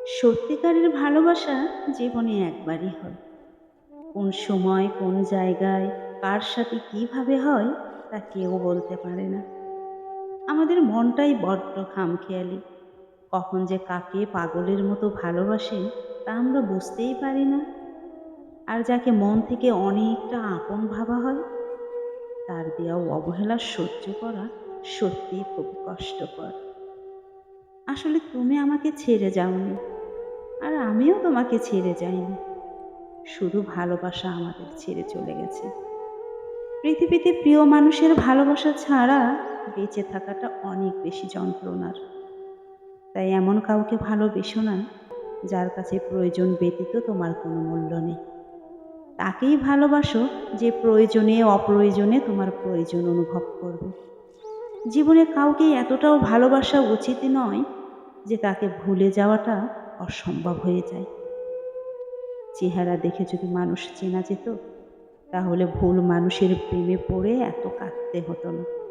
সত্যিকারের ভালোবাসা জীবনে একবারই হয়। কোন সময়, কোন জায়গায়, কার সাথে কিভাবে হয় তা কেউ বলতে পারে না। আমাদের মনটাই বড্ড খামখেয়ালি। কখন যে কাকে পাগলের মতো ভালোবাসে তা আমরা বুঝতেই পারি না। আর যাকে মন থেকে অনেকটা আপন ভাবা হয় তার দেওয়া অবহেলা সহ্য করা সত্যিই খুব কষ্টকর। আসলে তুমি আমাকে ছেড়ে যাওনি, আর আমিও তোমাকে ছেড়ে যাইনি। শুধু ভালোবাসা আমাদের ছেড়ে চলে গেছে। পৃথিবীতে প্রিয় মানুষের ভালোবাসা ছাড়া বেঁচে থাকাটা অনেক বেশি যন্ত্রণার। তাই এমন কাউকে ভালোবেসো না যার কাছে প্রয়োজন ব্যতীত তোমার কোনো মূল্য নেই। তাকেই ভালোবাসো যে প্রয়োজনে অপ্রয়োজনে তোমার প্রয়োজন অনুভব করবে। জীবনে কাউকে এতটাও ভালোবাসা উচিত নয় যে তাকে ভুলে যাওয়াটা অসম্ভব হয়ে যায়। চেহারা দেখে যদি মানুষ চেনা যেত তাহলে ভুল মানুষের প্রেমে পড়ে এত কাঁদতে হতো না।